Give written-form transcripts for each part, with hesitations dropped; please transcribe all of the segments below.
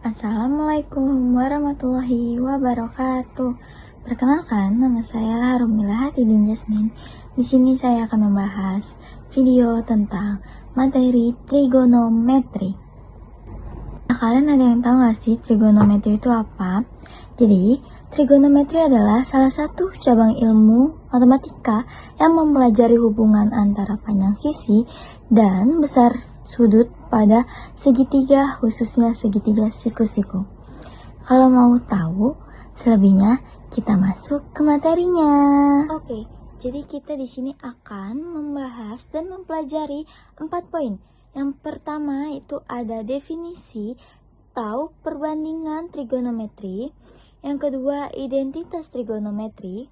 Assalamualaikum warahmatullahi wabarakatuh. Perkenalkan, nama saya Harumila Hatidin Jasmine. Di sini saya akan membahas video tentang materi trigonometri. Nah, kalian ada yang tahu nggak sih trigonometri itu apa? Jadi, trigonometri adalah salah satu cabang ilmu matematika yang mempelajari hubungan antara panjang sisi dan besar sudut pada segitiga, khususnya segitiga siku-siku. Kalau mau tahu selebihnya, kita masuk ke materinya. Oke, jadi kita di sini akan membahas dan mempelajari 4 poin. Yang pertama itu ada definisi atau perbandingan trigonometri. Yang kedua, identitas trigonometri.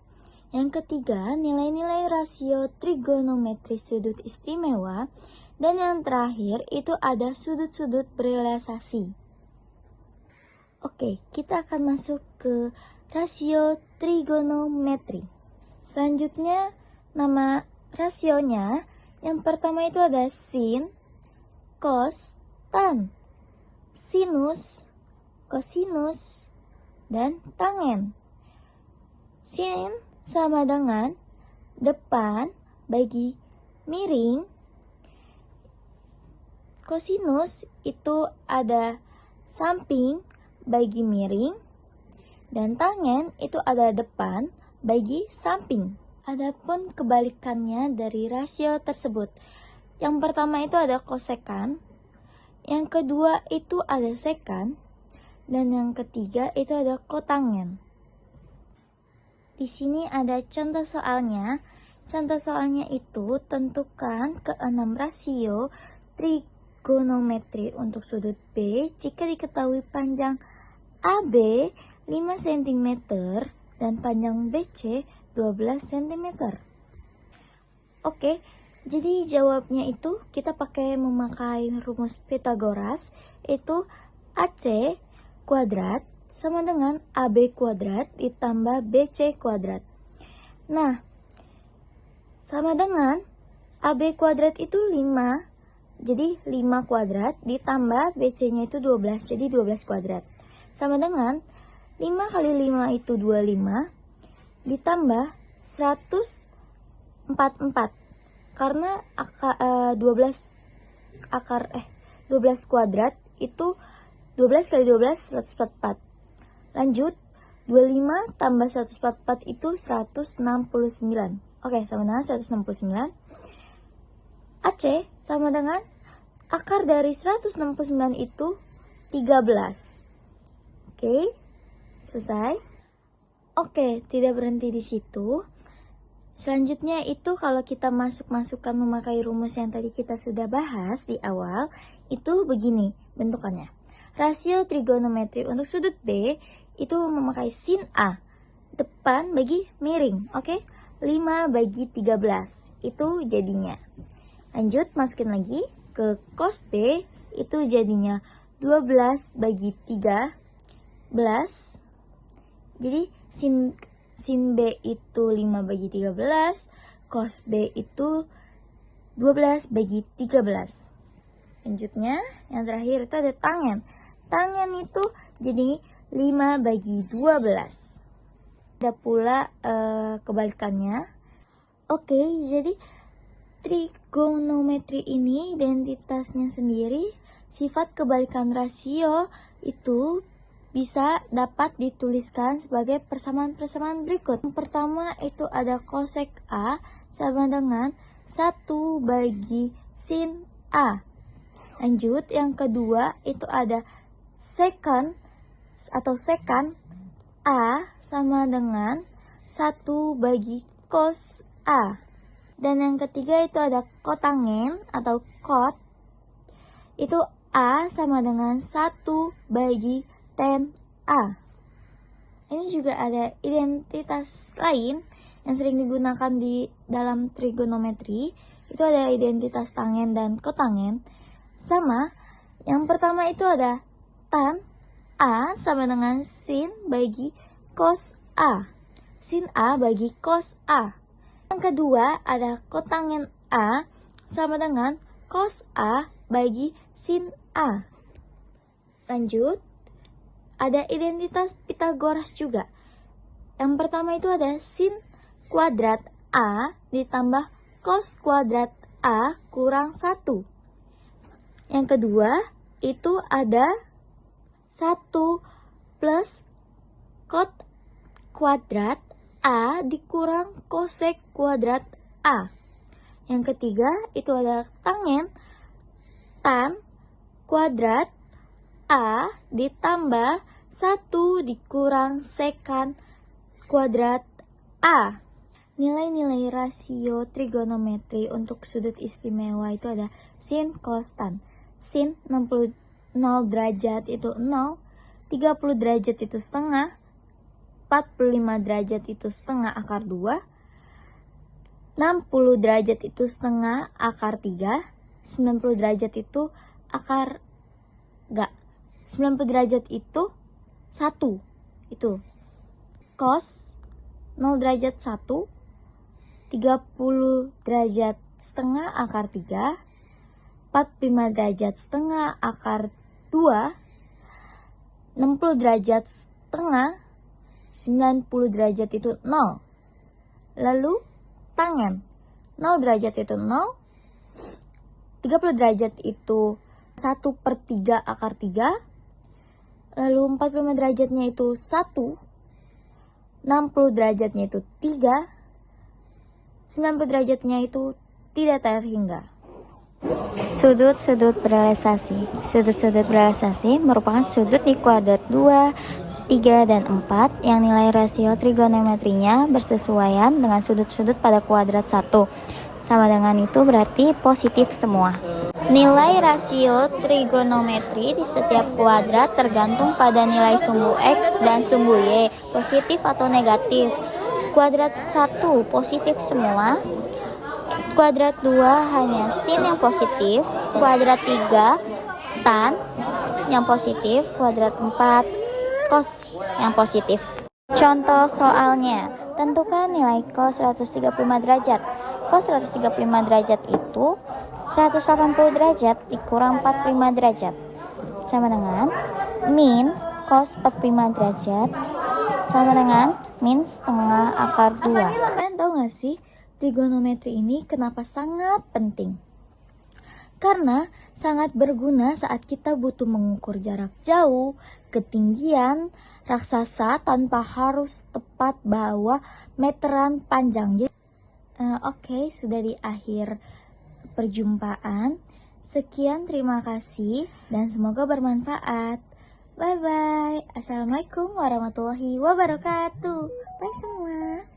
Yang ketiga, nilai-nilai rasio trigonometri sudut istimewa. Dan yang terakhir itu ada sudut-sudut berealisasi. Oke, kita akan masuk ke rasio trigonometri. Selanjutnya, nama rasionya yang pertama itu ada sin, cos, tan, sinus, kosinus, dan tangen. Sin sama dengan depan bagi miring. Kosinus itu ada samping bagi miring. Dan tangen itu ada depan bagi samping. Adapun kebalikannya dari rasio tersebut. Yang pertama itu ada kosekan. Yang kedua itu ada sekan. Dan yang ketiga itu ada kotangen. Di sini ada contoh soalnya. Contoh soalnya itu tentukan ke-6 rasio trigonometri untuk sudut B jika diketahui panjang AB 5 cm dan panjang BC 12 cm. Oke, jadi jawabnya itu kita memakai rumus Pythagoras, itu AC kuadrat sama dengan AB kuadrat ditambah BC kuadrat. Nah, sama dengan AB kuadrat itu 5, jadi 5 kuadrat ditambah BC-nya itu 12, jadi 12 kuadrat. Sama dengan 5 kali 5 itu 25, ditambah 144. Karena 12 kuadrat itu 12 kali 12, 144. Lanjut, 25 tambah 144 itu 169. Oke, sama dengan 169. AC sama dengan akar dari 169 itu 13. Oke, selesai. Oke, tidak berhenti di situ. Selanjutnya itu kalau kita masukkan memakai rumus yang tadi kita sudah bahas di awal, itu begini bentukannya. Rasio trigonometri untuk sudut B itu memakai sin A, depan bagi miring, oke? 5 bagi 13, itu jadinya. Lanjut, masukin lagi ke cos B, itu jadinya 12 bagi 13. Jadi sin B itu 5 bagi 13, cos B itu 12 bagi 13. Lanjutnya, yang terakhir itu ada tangen. Tangen itu jadi 5 bagi 12. Ada pula kebalikannya. Oke, jadi trigonometri ini identitasnya sendiri. Sifat kebalikan rasio itu bisa dapat dituliskan sebagai persamaan-persamaan berikut. Yang pertama itu ada kosek A sama dengan 1 bagi sin A. Lanjut, yang kedua itu ada sekan A sama dengan 1 bagi cos A. Dan yang ketiga itu ada kotangen atau cot. Itu A sama dengan 1 bagi tan A. Ini juga ada identitas lain yang sering digunakan di dalam trigonometri. Itu ada identitas tangen dan kotangen. Sama, yang pertama itu ada tan A sama dengan sin bagi cos A. Sin A bagi cos A. Yang kedua ada kotangen A sama dengan cos A bagi sin A. Lanjut, ada identitas Pythagoras juga. Yang pertama itu ada sin kuadrat A ditambah cos kuadrat A kurang 1. Yang kedua itu ada 1 plus cot kuadrat A dikurang kosek kuadrat A. Yang ketiga itu ada tangen tan kuadrat A ditambah 1 dikurang sekan kuadrat A. Nilai-nilai rasio trigonometri untuk sudut istimewa itu ada sin cos tan. Sin 0 derajat itu 0, 30 derajat itu setengah, 45 derajat itu setengah akar 2, 60 derajat itu setengah akar 3, 90 derajat itu akar 90 derajat itu 1. Itu cos 0 derajat 1, 30 derajat setengah akar 3, 45 derajat setengah akar 2, 60 derajat setengah, 90 derajat itu 0. Lalu tangen 0 derajat itu 0, 30 derajat itu 1/3 akar 3, lalu 45 derajatnya itu 1, 60 derajatnya itu 3, 90 derajatnya itu tidak terhingga. Sudut-sudut realisasi. Sudut-sudut realisasi merupakan sudut di kuadrat 2, 3, dan 4 yang nilai rasio trigonometrinya bersesuaian dengan sudut-sudut pada kuadrat 1. Sama dengan itu berarti positif semua. Nilai rasio trigonometri di setiap kuadrat tergantung pada nilai sumbu X dan sumbu Y, positif atau negatif. Kuadrat 1 positif semua, kuadrat 2 hanya sin yang positif, kuadrat 3 tan yang positif, kuadrat 4 cos yang positif. Contoh soalnya, tentukan nilai cos 135 derajat. Cos 135 derajat itu 180 derajat dikurang 45 derajat. Sama dengan min cos 45 derajat sama dengan min setengah akar 2. Kalian tahu gak sih trigonometri ini kenapa sangat penting? Karena sangat berguna saat kita butuh mengukur jarak jauh, ketinggian, raksasa tanpa harus tepat bahwa meteran panjang. Oke, sudah di akhir perjumpaan. Sekian, terima kasih dan semoga bermanfaat. Bye-bye. Assalamualaikum warahmatullahi wabarakatuh. Bye semua.